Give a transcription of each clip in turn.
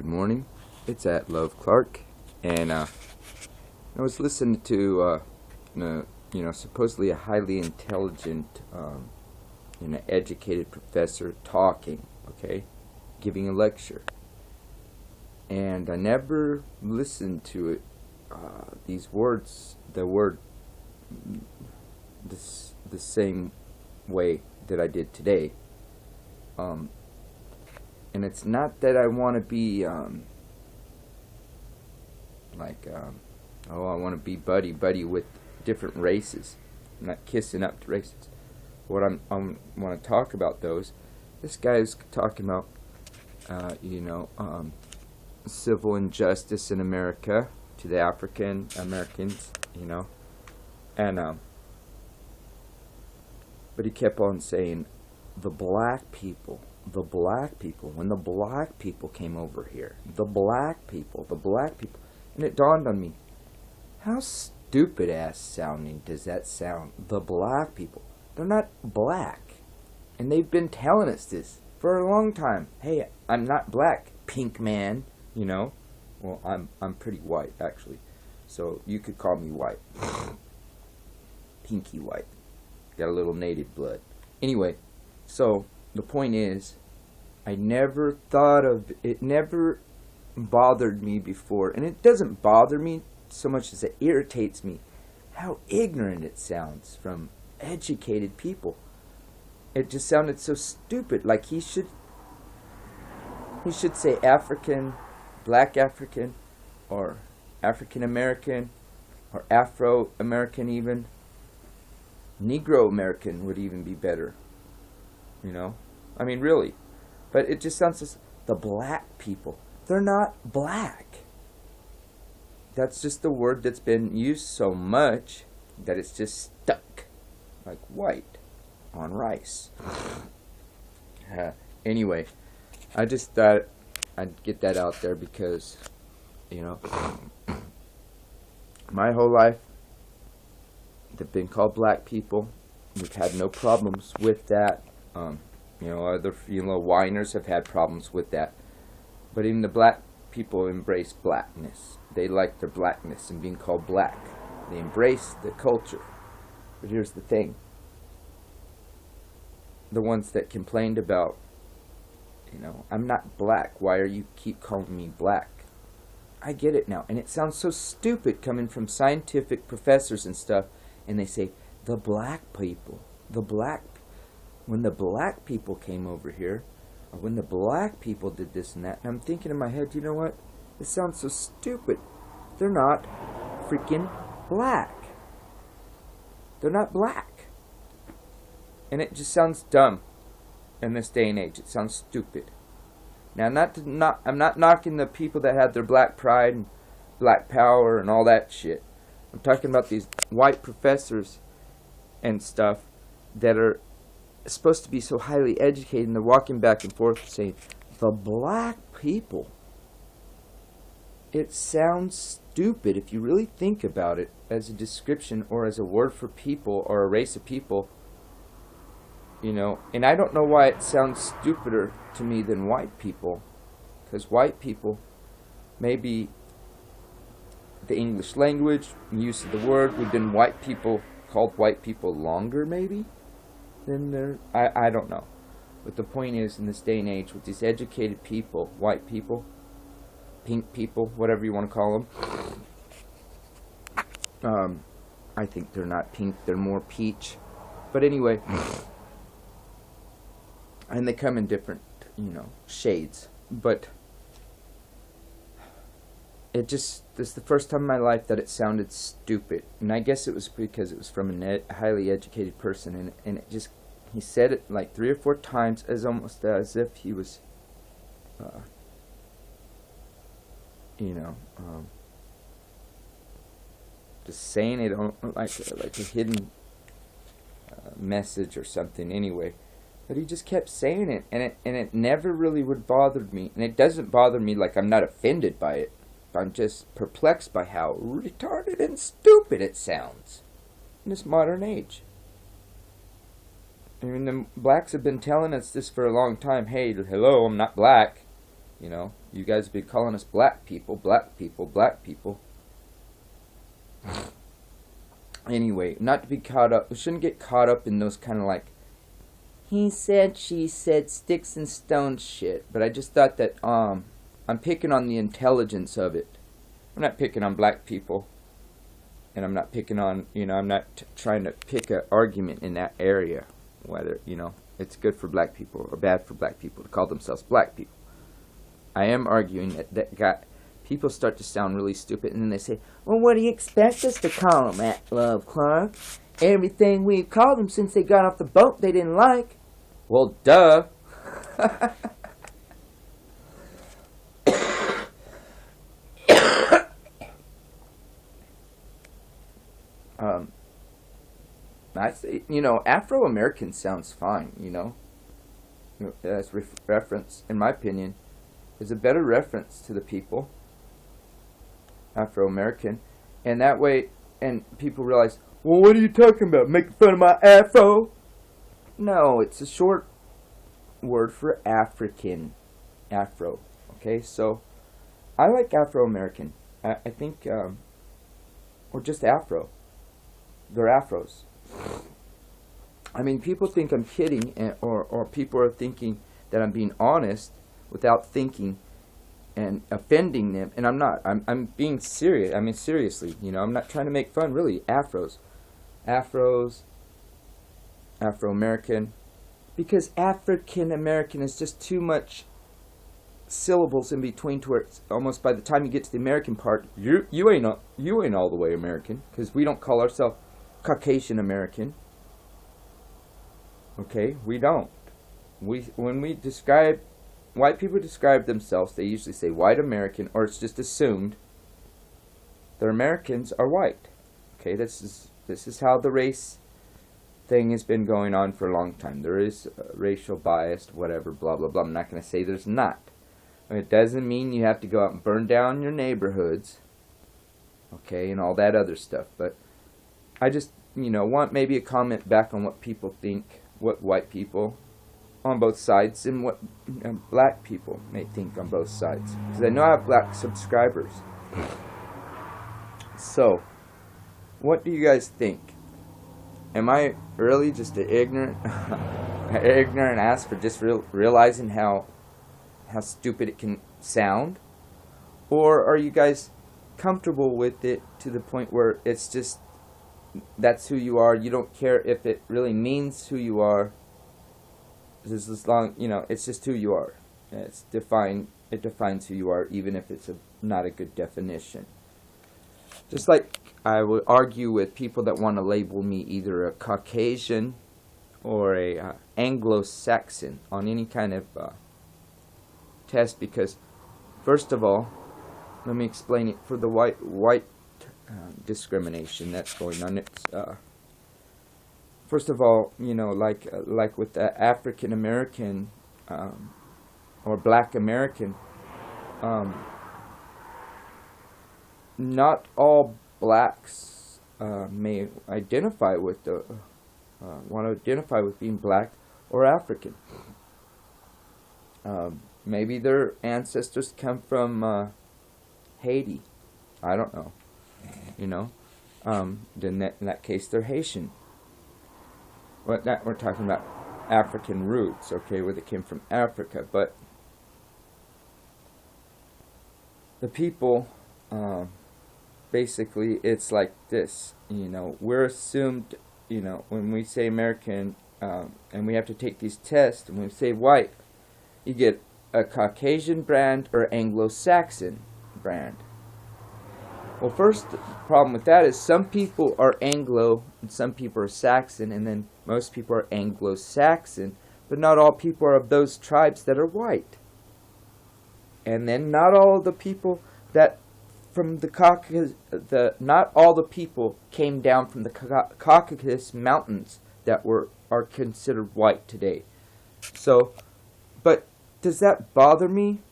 Good morning. It's at Love Clark, and I was listening to supposedly a highly intelligent, educated professor talking, okay, giving a lecture, and I never listened to it. These words, the same way that I did today. And it's not that I want to be I want to be buddy with different races. I'm not kissing up to races. What I want to talk about those. This guy is talking about civil injustice in America to the African Americans, and but he kept on saying the black people, when the black people came over here, the black people, and it dawned on me, how stupid ass sounding does that sound? The black people, they're not black, and they've been telling us this for a long time. Hey, I'm not black, pink man, well, I'm pretty white actually, so you could call me white. Pinky white, got a little native blood. Anyway, so the point is, I never thought of it, never bothered me before, and it doesn't bother me so much as it irritates me how ignorant it sounds from educated people. It just sounded so stupid. Like he should say African, black African, or African American, or Afro American even. Negro American would even be better. I mean, really. But it just sounds as the black people. They're not black. That's just the word that's been used so much that it's just stuck like white on rice. Anyway, I just thought I'd get that out there because, my whole life, they've been called black people. We've had no problems with that. Other whiners have had problems with that. But even the black people embrace blackness. They like their blackness and being called black. They embrace the culture. But here's the thing. The ones that complained about, I'm not black. Why are you keep calling me black? I get it now. And it sounds so stupid coming from scientific professors and stuff. And they say, the black people, when the black people came over here, or when the black people did this and that, and I'm thinking in my head, you know what? This sounds so stupid. They're not freaking black. They're not black. And it just sounds dumb in this day and age. It sounds stupid. Now, I'm not knocking the people that had their black pride and black power and all that shit. I'm talking about these white professors and stuff that are supposed to be so highly educated, and they're walking back and forth saying, the black people. It sounds stupid if you really think about it as a description or as a word for people or a race of people, and I don't know why it sounds stupider to me than white people, because white people, maybe the English language, use of the word, we've been called white people longer maybe than I don't know. But the point is, in this day and age, with these educated people, white people, pink people, whatever you want to call them, I think they're not pink, they're more peach. But anyway, and they come in different, shades. But this is the first time in my life that it sounded stupid. And I guess it was because it was from a highly educated person. And it just, he said it like 3 or 4 times almost as if he was, just saying it like a hidden message or something anyway. But he just kept saying it, and it never really would bother me. And it doesn't bother me, like I'm not offended by it. I'm just perplexed by how retarded and stupid it sounds in this modern age. I mean, the blacks have been telling us this for a long time. Hey, hello, I'm not black. You know, you guys have been calling us black people, black people, black people. Anyway, not to be caught up, we shouldn't get caught up in those kind of like, he said, she said, sticks and stones shit. But I just thought that, I'm picking on the intelligence of it. I'm not picking on black people. And I'm not picking on, you know, I'm not trying to pick an argument in that area. Whether, you know, it's good for black people or bad for black people to call themselves black people. I am arguing that people start to sound really stupid, and then they say, well, what do you expect us to call them at, Love Clark? Everything we've called them since they got off the boat they didn't like. Well, duh. I say, you know, Afro-American sounds fine, you know. As reference, in my opinion, is a better reference to the people. Afro-American. And that way, and people realize, well, what are you talking about? Making fun of my afro? No, it's a short word for African. Afro. Okay, so I like Afro-American. I think, or just Afro. They're Afros. I mean, people think I'm kidding, or people are thinking that I'm being honest without thinking and offending them, and I'm not. I'm being serious. I mean, seriously, you know, I'm not trying to make fun, really. Afros, Afro-American, because African-American is just too much syllables in between to where it's almost by the time you get to the American part, you ain't all the way American, because we don't call ourselves Caucasian American. Okay, we don't. When we describe, white people describe themselves, they usually say white American, or it's just assumed that Americans are white. Okay, this is how the race thing has been going on for a long time. There is racial bias, whatever, blah blah blah. I'm not going to say there's not. It doesn't mean you have to go out and burn down your neighborhoods, okay, and all that other stuff. But I just, you know, want maybe a comment back on what people think, what white people on both sides, and what black people may think on both sides. Because I know I have black subscribers. So, what do you guys think? Am I really just an ignorant ass for just realizing how stupid it can sound? Or are you guys comfortable with it to the point where it's just, that's who you are, you don't care if it really means who you are, just as long, you know, it's just who you are. It defines who you are, even if it's not a good definition. Just like I would argue with people that want to label me either a Caucasian or a Anglo-Saxon on any kind of test, because first of all, let me explain it for the white discrimination that's going on. It's first of all, you know, like with the African American or Black American, not all blacks may identify with want to identify with being black or African. Maybe their ancestors come from Haiti. I don't know. You know, then in that case they're Haitian. Well, that we're talking about African roots, okay, where they came from Africa. But the people, basically, it's like this. You know, we're assumed. You know, when we say American, and we have to take these tests, and we say white, you get a Caucasian brand or Anglo-Saxon brand. Well, first, the problem with that is some people are Anglo and some people are Saxon, and then most people are Anglo-Saxon, but not all people are of those tribes that are white. And then not all the people that from the Caucasus, not all the people came down from the Caucasus Mountains that are considered white today. So, but does that bother me?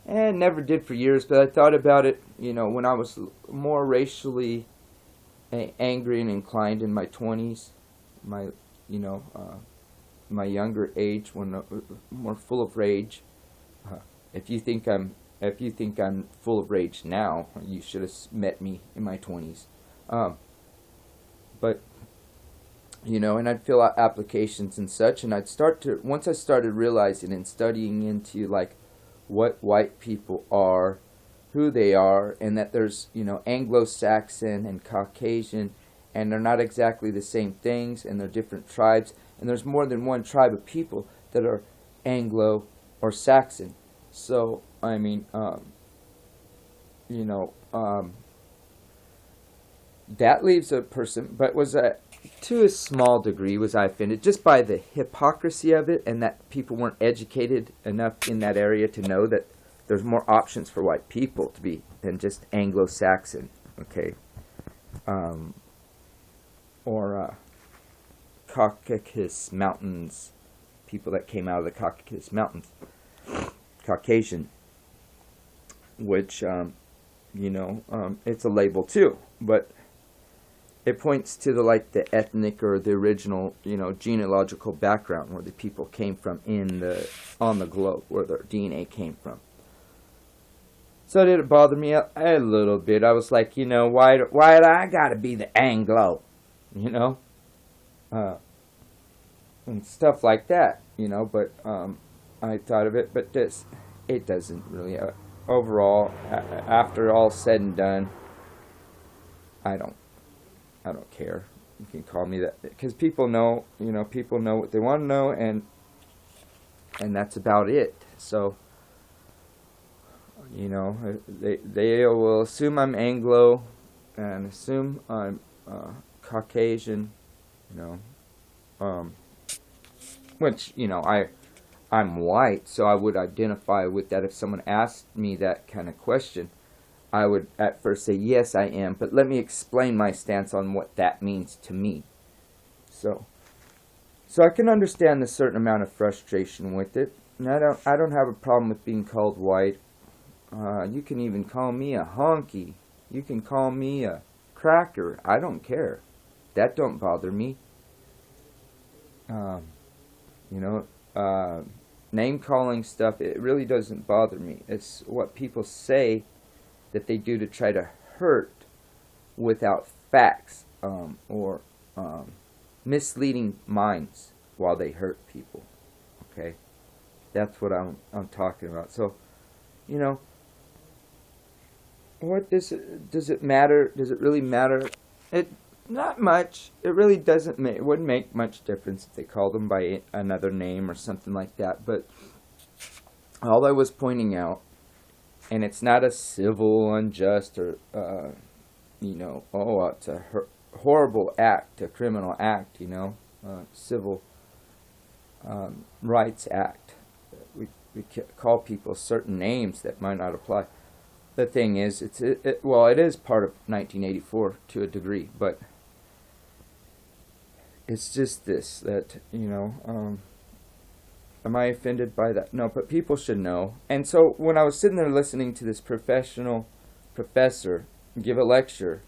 It never did for years, but I thought about it, you know, when I was more racially angry and inclined in my 20s, my younger age, when more full of rage. if you think I'm full of rage now, you should have met me in my 20s. But and I'd fill out applications and such, and once I started realizing and studying into like what white people are, who they are, and that there's Anglo-Saxon and Caucasian, and they're not exactly the same things, and they're different tribes, and there's more than one tribe of people that are Anglo or Saxon. So I mean, that leaves a person, but to a small degree was I offended just by the hypocrisy of it, and that people weren't educated enough in that area to know that there's more options for white people to be than just Anglo-Saxon, okay, or Caucasus Mountains, people that came out of the Caucasus Mountains, Caucasian, which it's a label too, but it points to the ethnic or the original, genealogical background where the people came from on the globe, where their DNA came from. So did it bother me a little bit? I was like, why do I gotta be the Anglo, and stuff like that, But I thought of it, but it doesn't really. Overall, after all said and done, I don't care. You can call me that, because people know what they want to know, and that's about it. So, they will assume I'm Anglo, and assume I'm Caucasian, which I'm white, so I would identify with that. If someone asked me that kind of question, I would at first say, yes, I am, but let me explain my stance on what that means to me. So I can understand a certain amount of frustration with it, and I don't have a problem with being called white. You can even call me a honky. You can call me a cracker. I don't care. That don't bother me. Name calling stuff, it really doesn't bother me. It's what people say that they do to try to hurt without facts, or misleading minds while they hurt people. Okay, that's what I'm talking about. So, what does it matter? Does it really matter? It not much. It really doesn't make. It wouldn't make much difference if they called them by another name or something like that. But all I was pointing out, and it's not a civil, unjust, or it's a horrible act, a criminal act, civil rights act. We call people certain names that might not apply. The thing is, it is part of 1984 to a degree, but it's just this, that, am I offended by that? No, but people should know. And so when I was sitting there listening to this professional professor give a lecture,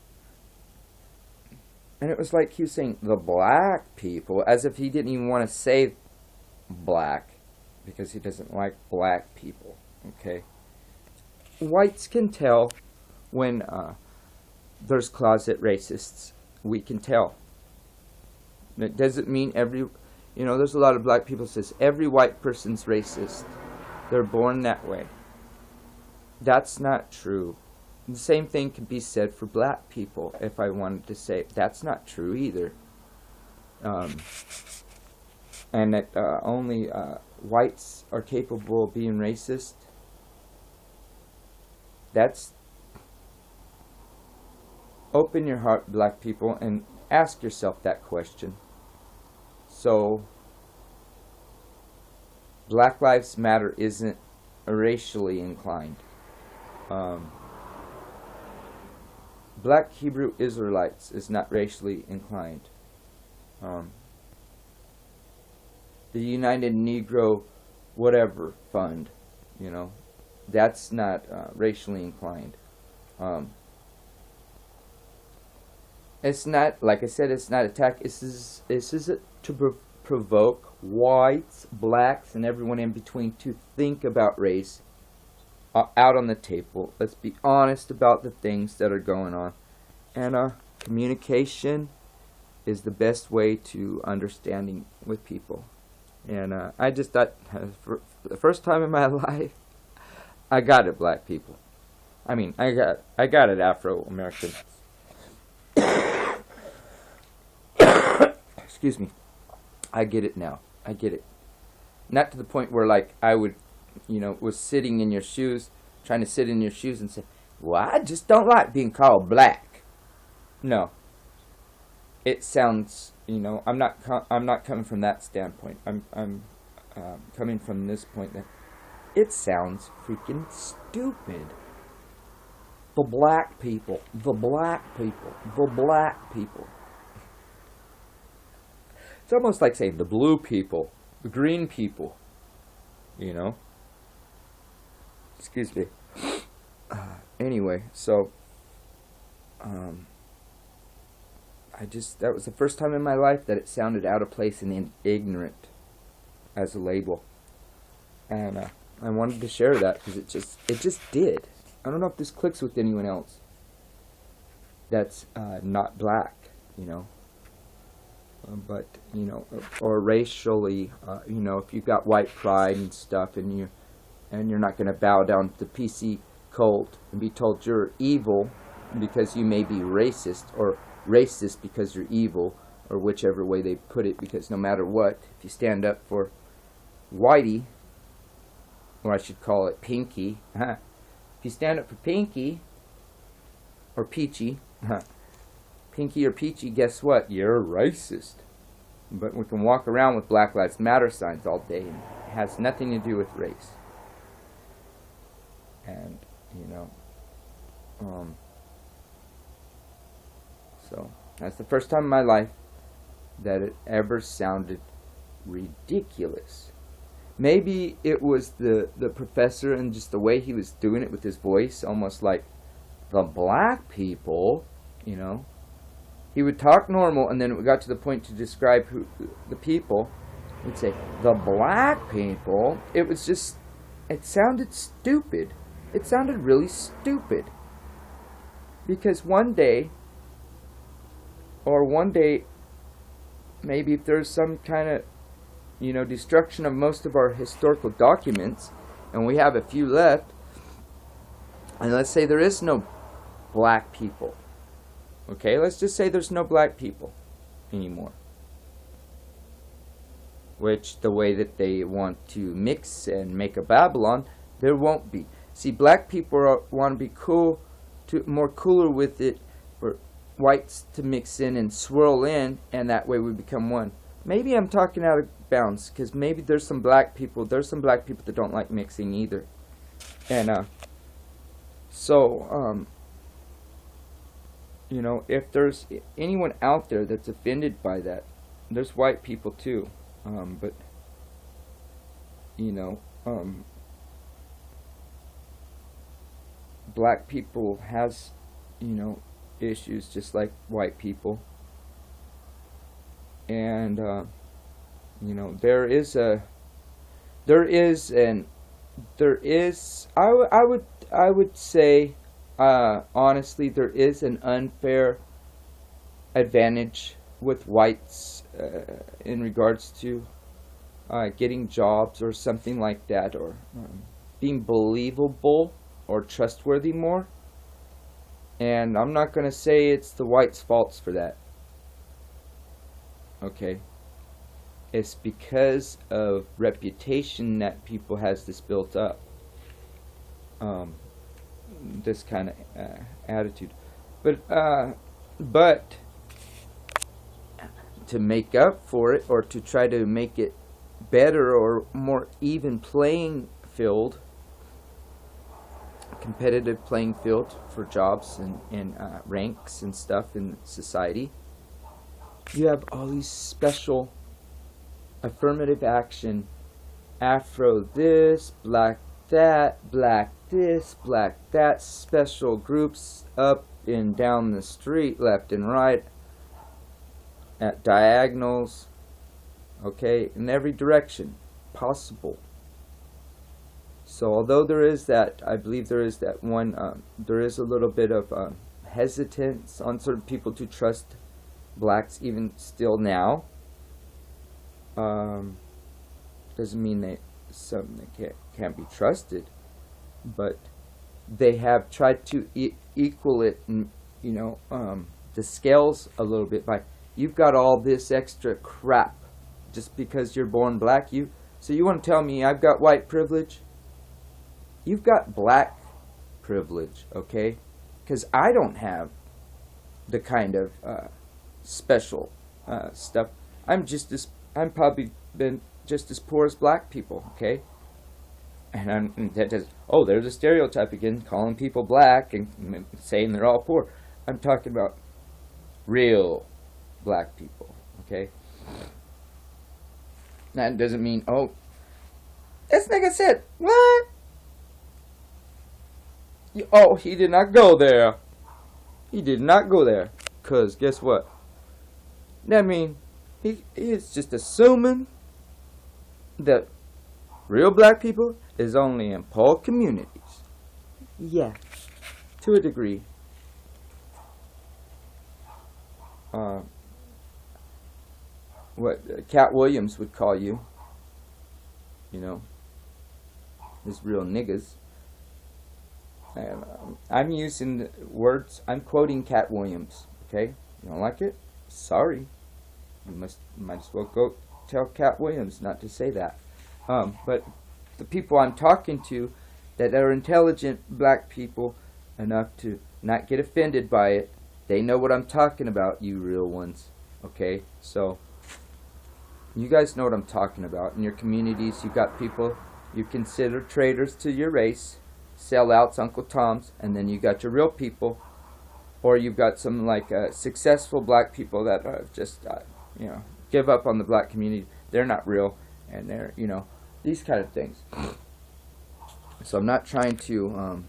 and it was like he was saying the black people, as if he didn't even want to say black, because he doesn't like black people, okay? Whites can tell when there's closet racists. We can tell. It doesn't mean there's a lot of black people who says every white person's racist. They're born that way. That's not true. The same thing can be said for black people, if I wanted to say. That's not true either. And that only whites are capable of being racist. That's... Open your heart, black people, and ask yourself that question. So, Black Lives Matter isn't racially inclined. Black Hebrew Israelites is not racially inclined. The United Negro whatever fund, that's not racially inclined. It's not, like I said, it's not attack. This is to provoke whites, blacks, and everyone in between to think about race out on the table. Let's be honest about the things that are going on. And communication is the best way to understanding with people. And I just thought, for the first time in my life, I got it, black people. I mean, I got it, Afro-American. Excuse me. I get it now. I get it. Not to the point where, like, I would, was sitting in your shoes, trying to sit in your shoes and say, well, I just don't like being called black. No. It sounds, I'm not coming from that standpoint. I'm coming from this point that it sounds freaking stupid. The black people, the black people, the black people. It's almost like saying the blue people, the green people, Excuse me. Anyway, so, that was the first time in my life that it sounded out of place and ignorant as a label. And I wanted to share that because it just did. I don't know if this clicks with anyone else that's not black, but, or racially, if you've got white pride and stuff and you're not going to bow down to the PC cult and be told you're evil because you may be racist, or racist because you're evil, or whichever way they put it, because no matter what, if you stand up for Whitey, or I should call it Pinky, if you stand up for Pinky, or Peachy, Pinky or Peachy, guess what? You're racist. But we can walk around with Black Lives Matter signs all day, and it has nothing to do with race. And, so that's the first time in my life that it ever sounded ridiculous. Maybe it was the professor and just the way he was doing it with his voice, almost like the black people, He would talk normal, and then it got to the point to describe the people. He'd say, the black people. It sounded stupid. It sounded really stupid. Because one day, maybe if there's some kind of, destruction of most of our historical documents, and we have a few left, and let's say there is no black people. Okay, let's just say there's no black people anymore. Which, the way that they want to mix and make a Babylon, there won't be. See, black people want to be more cooler with it, for whites to mix in and swirl in, and that way we become one. Maybe I'm talking out of bounds, because maybe there's some black people that don't like mixing either. And, if there's anyone out there that's offended by that, there's white people too, but, black people has, issues just like white people, and, I would say, honestly, there is an unfair advantage with whites in regards to getting jobs or something like that, or being believable or trustworthy more. And I'm not going to say it's the whites' faults for that. Okay? It's because of reputation that people has this built up. This kind of attitude. But to make up for it, or to try to make it better or more even playing field, competitive playing field for jobs and ranks and stuff in society, you have all these special affirmative action, Afro this, black that, black this, black that, special groups up and down the street, left and right, at diagonals, okay, in every direction possible. So although there is that, I believe there is that one, there is a little bit of hesitance on certain people to trust blacks even still now. Doesn't mean they can't be trusted, but they have tried to equal it, and the scales a little bit by, you've got all this extra crap just because you're born black. So you want to tell me I've got white privilege? You've got black privilege, okay? Because I don't have the kind of special stuff. I'm probably been just as poor as black people, okay? And there's a stereotype again, calling people black and saying they're all poor. I'm talking about real black people, okay? That doesn't mean, this nigga said, what? He did not go there. He did not go there. Because guess what? That means he is just assuming that real black people is only in poor communities. Yeah, to a degree. What Cat Williams would call you, is real niggas. I'm using words, I'm quoting Cat Williams, okay? You don't like it? Sorry. You might as well go tell Cat Williams not to say that. But the people I'm talking to that are intelligent black people enough to not get offended by it, they know what I'm talking about, you real ones, okay? So, you guys know what I'm talking about. In your communities, you've got people you consider traitors to your race, sellouts, Uncle Toms, and then you got your real people, or you've got some successful black people that just give up on the black community. They're not real, and they're these kind of things. So I'm not trying to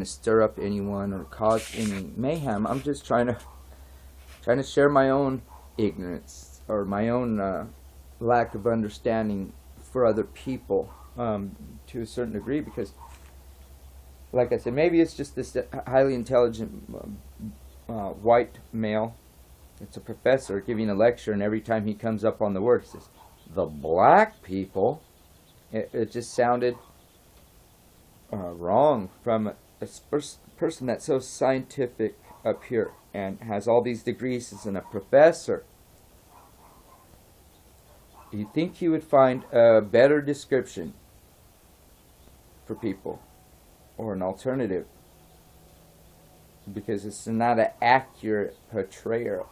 stir up anyone or cause any mayhem. I'm just trying to share my own ignorance or my own lack of understanding for other people. To a certain degree, because like I said, maybe it's just this highly intelligent white male. It's a professor giving a lecture, and every time he comes up on the word, he says, the black people. It just sounded wrong from a person that's so scientific up here and has all these degrees as a professor. You'd think you would find a better description for people, or an alternative, because it's not an accurate portrayal.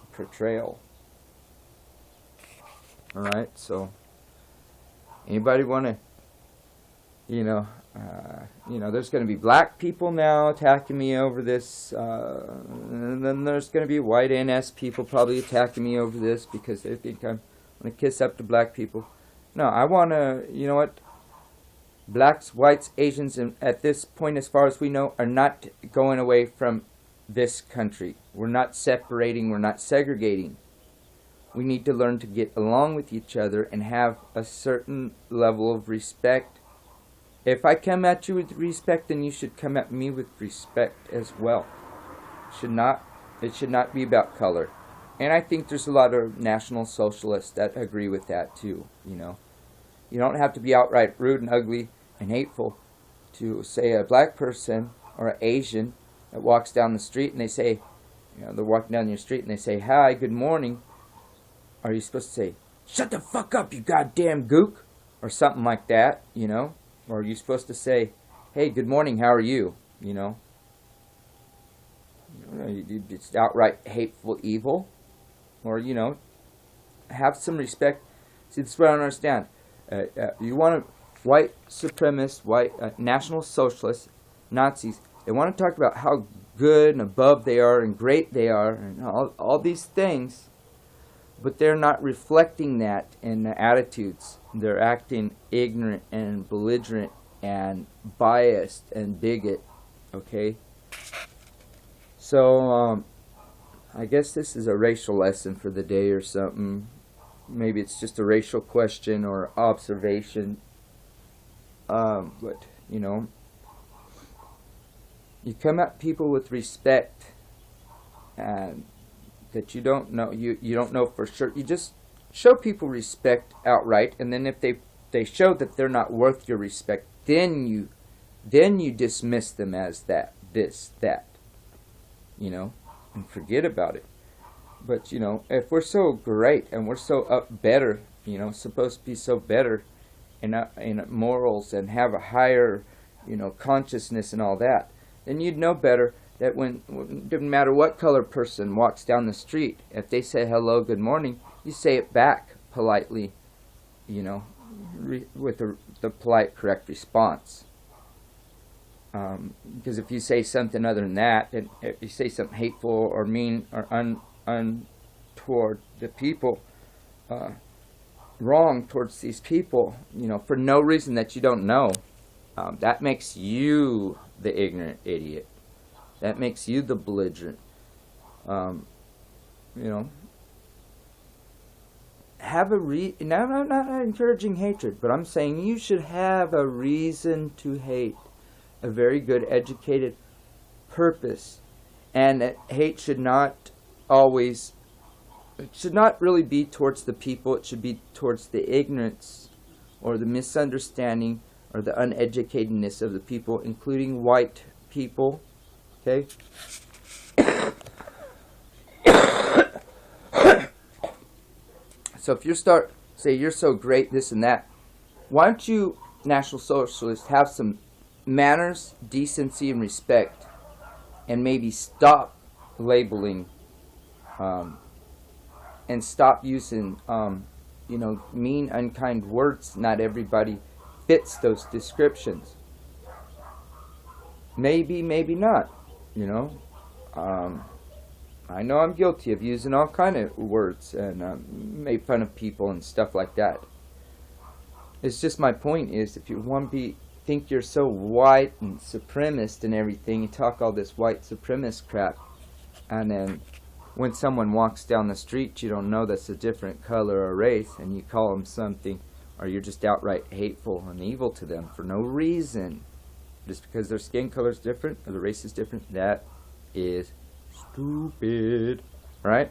Alright, so anybody want to, there's going to be black people now attacking me over this, and then there's going to be white NS people probably attacking me over this because they think I'm going to kiss up to black people. No, I want to, blacks, whites, Asians, and at this point, as far as we know, are not going away from this country. We're not separating, we're not segregating. We need to learn to get along with each other and have a certain level of respect. If I come at you with respect, then you should come at me with respect as well. It should not be about color. And I think there's a lot of National Socialists that agree with that too, You don't have to be outright rude and ugly and hateful to say a black person or an Asian that walks down the street and they say, they're walking down your street and they say, hi, good morning. Are you supposed to say, shut the fuck up, you goddamn gook? Or something like that, Or are you supposed to say, hey, good morning, how are you? It's outright hateful evil. Or, have some respect. See, this is what I don't understand. You want to, white supremacists, white National Socialists, Nazis, they want to talk about how good and above they are and great they are and all these things, but they're not reflecting that in the attitudes. They're acting ignorant and belligerent and biased and bigot, okay? So, I guess this is a racial lesson for the day or something. Maybe it's just a racial question or observation. But you come at people with respect, and that you don't know, you don't know for sure. You just show people respect outright, and then if they show that they're not worth your respect, then you dismiss them as that, this, that, and forget about it. But if we're so great and we're so up better, supposed to be so better in morals and have a higher, consciousness and all that, then you'd know better that when it doesn't matter what color person walks down the street, if they say hello, good morning, you say it back politely, with the polite, correct response. Because if you say something other than that, and if you say something hateful or mean or untoward the people, wrong towards these people, for no reason that you don't know, that makes you the ignorant idiot. That makes you the belligerent. Have a now I'm not encouraging hatred, but I'm saying you should have a reason to hate. A very good educated purpose. And that hate should not always, it should not really be towards the people, it should be towards the ignorance or the misunderstanding or the uneducatedness of the people, including white people. Okay? So if you say you're so great, this and that, why don't you, National Socialists, have some manners, decency, and respect, and maybe stop labeling and stop using mean, unkind words. Not everybody fits those descriptions. Maybe not. I know I'm guilty of using all kind of words and made fun of people and stuff like that. It's just, my point is, if you want to think you're so white and supremacist and everything, you talk all this white supremacist crap, and then when someone walks down the street you don't know that's a different color or race, and you call them something, or you're just outright hateful and evil to them for no reason, just because their skin color is different or the race is different, that is stupid, right?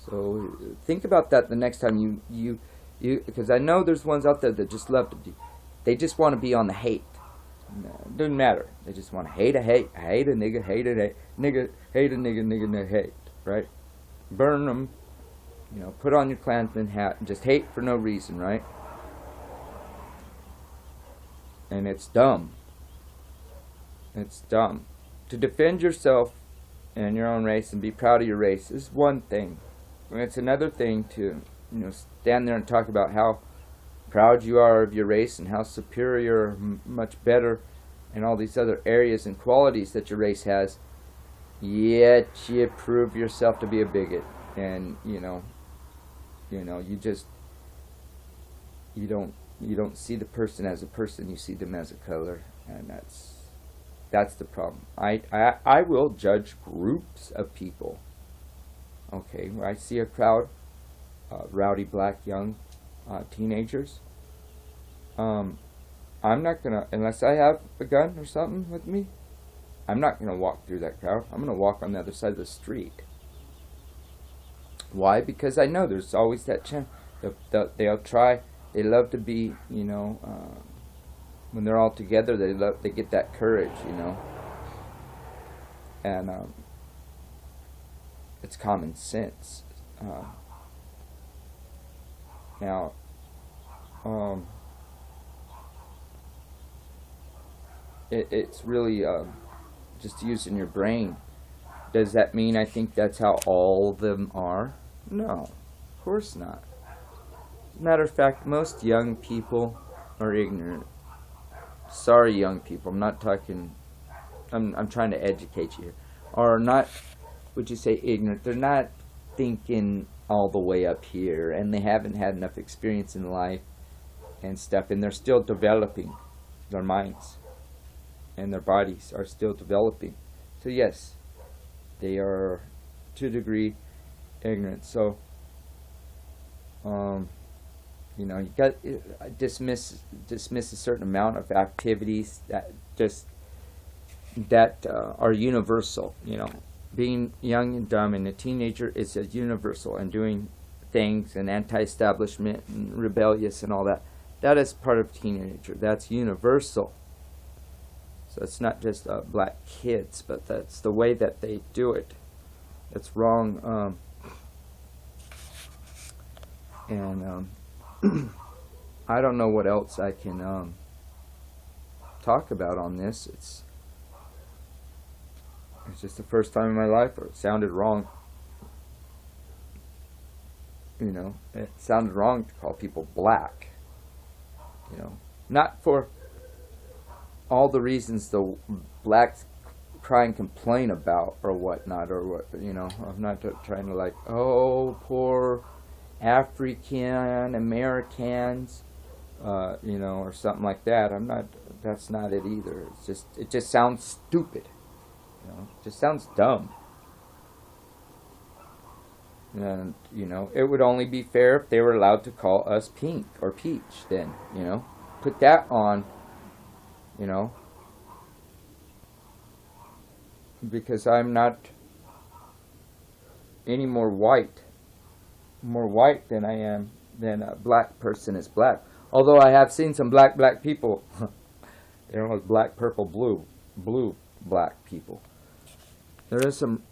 So think about that the next time you because I know there's ones out there that just love to be, they just want to be on the hate. It doesn't matter. They just want to hate a nigga, hate a nigga, hate, right? Burn them, put on your Klansman hat and just hate for no reason, right? And it's dumb. It's dumb. To defend yourself and your own race and be proud of your race is one thing. It's another thing to, stand there and talk about how proud you are of your race and how superior, much better, and all these other areas and qualities that your race has, yet you prove yourself to be a bigot, and you don't see the person as a person, you see them as a color, and that's the problem. I will judge groups of people. Okay, where I see a crowd, rowdy black young teenagers, I'm not gonna, unless I have a gun or something with me, I'm not gonna walk through that crowd. I'm gonna walk on the other side of the street. Why? Because I know there's always that chance. They'll try. They love to be, when they're all together, they get that courage, and it's common sense. Now, it's really just using your brain. Does that mean I think that's how all of them are? No, of course not. As a matter of fact, most young people are ignorant. Sorry, young people, I'm not talking, I'm trying to educate you here. Are not, would you say ignorant? They're not thinking all the way up here, and they haven't had enough experience in life and stuff, and they're still developing. Their minds and their bodies are still developing. So yes, they are to a degree ignorant. So You know, you got dismiss a certain amount of activities that are universal. You know, being young and dumb and a teenager is a universal, and doing things and anti-establishment and rebellious and all that. That is part of teenager. That's universal. So it's not just black kids, but that's the way that they do it. That's wrong. I don't know what else I can talk about on this. It's just the first time in my life where it sounded wrong. You know, it sounded wrong to call people black. You know, not for all the reasons the blacks cry and complain about or whatnot, or what, you know. I'm not trying to like, oh, poor African Americans, you know, or something like that. I'm not. That's not it either. It just sounds stupid. You know, it just sounds dumb. And you know, it would only be fair if they were allowed to call us pink or peach. Then, you know, put that on. You know, because I'm not any more white than I am than a black person is black. Although I have seen some black people, they're almost black, purple, blue black people. There is some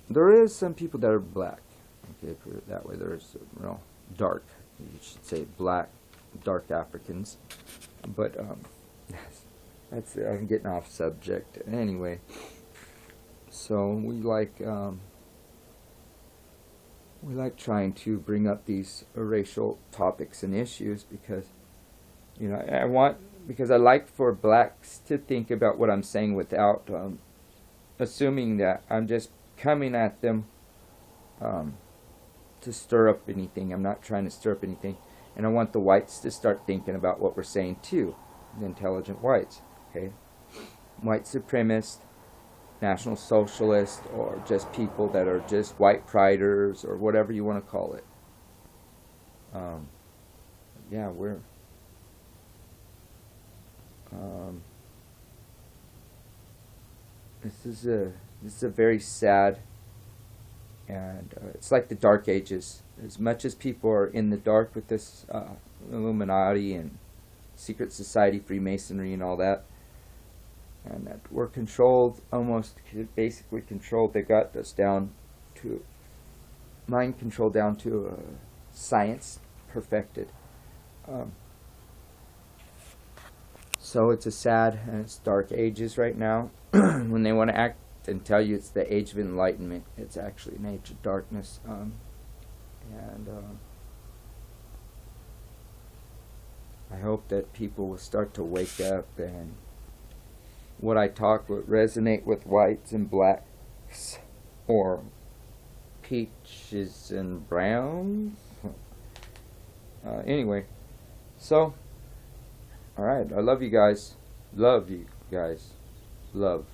people that are black. Okay, put it that way. There's, you know, dark. You should say black, dark Africans. But I'm getting off subject. Anyway, so we like trying to bring up these racial topics and issues because, you know, because I like for blacks to think about what I'm saying without assuming that I'm just coming at them to stir up anything. I'm not trying to stir up anything. And I want the whites to start thinking about what we're saying too. The intelligent whites. Okay? White supremacists, National Socialists, or just people that are just white priders, or whatever you want to call it. Yeah, we're this is a very sad, and it's like the Dark Ages. As much as people are in the dark with this Illuminati and secret society, Freemasonry, and all that, and that we're controlled, almost basically controlled. They got us down to mind control, down to science perfected. So it's a sad and it's dark ages right now. When they want to act and tell you it's the age of enlightenment, it's actually an age of darkness. I hope that people will start to wake up, and what I talk would resonate with whites and blacks, or peaches and browns. Anyway, so, alright, I love you guys. Love you guys. Love.